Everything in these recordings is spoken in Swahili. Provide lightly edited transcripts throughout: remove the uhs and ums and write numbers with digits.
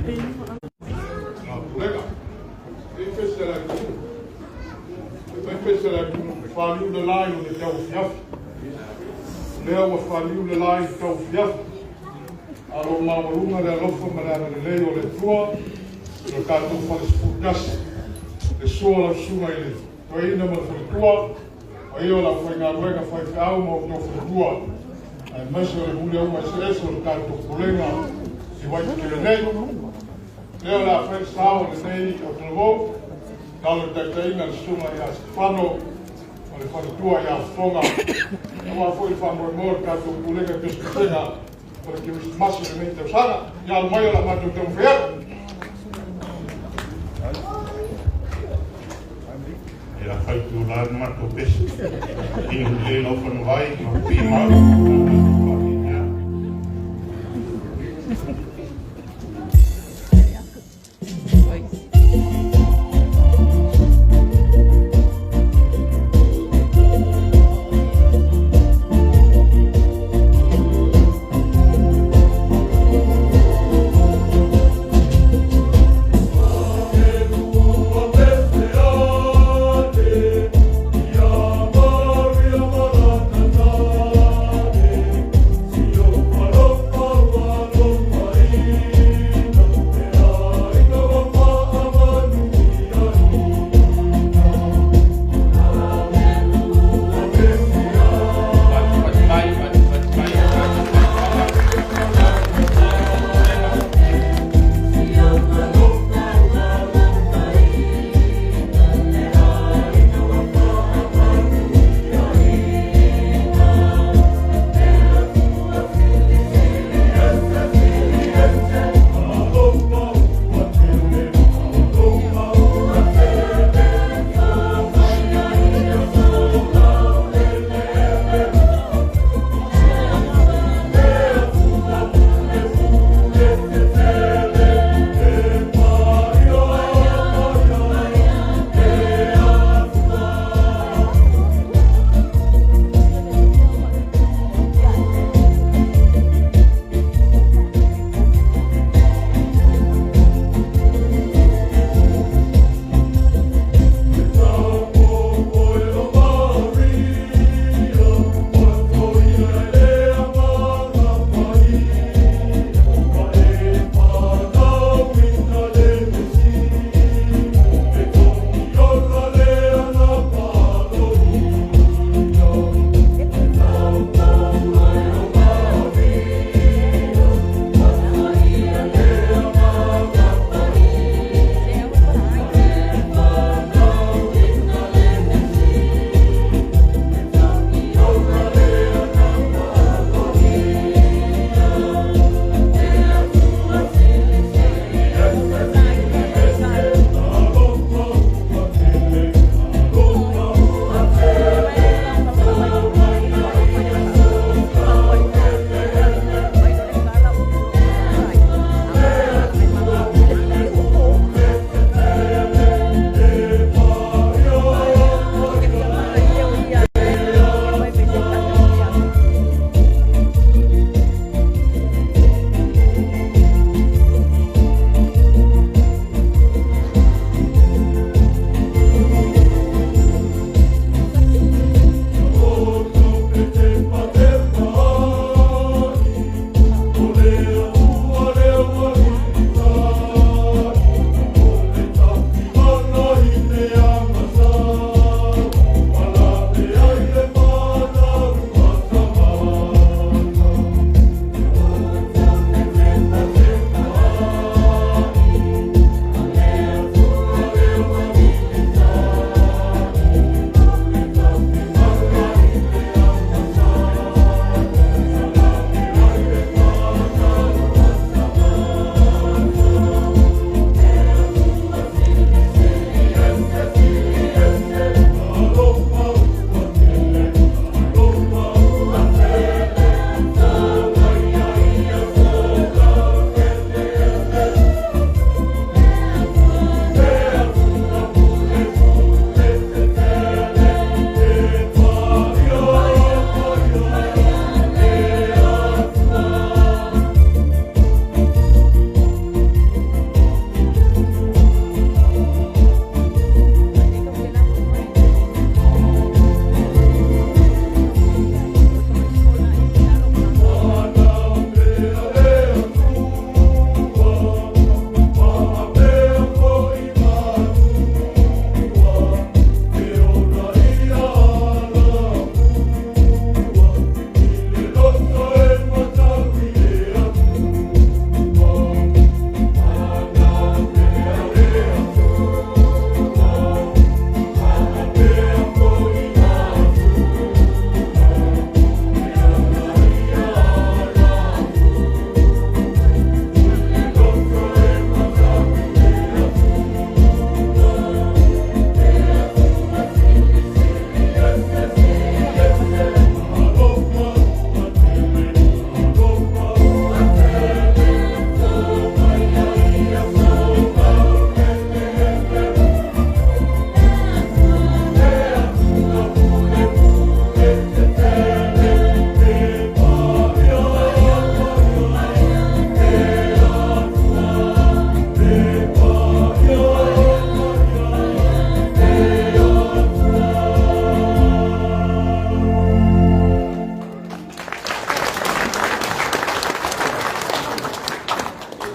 Legal. Pensare faliu le lai o le tau fiafi. Lea ua faliu le lai tau fiafi. Alo maurunga le alofa manana le lei o le tua. Le kato fale sputasi. Le sua la sunga i le toeina ma le tua. O io la fai ngā ruenga fai whiau ma o tau tua. Ai masa le hule au mai sereso le kato kulenga. Si waiti ki le nei. Lea la fai sao le nei o te lovo. Nalo taitaina le sunga i a Stefano, o le whanatua i a Fonga. Awa foi whamoemoa le kato kulenga peskutenga, o le kirismasi le mei tausanga, i a mai o la mato te mwhea. E la whai tu la mato pesu. Inu le no whanawai, no pima.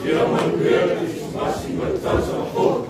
Ia manuia ki masi ma tasa ho.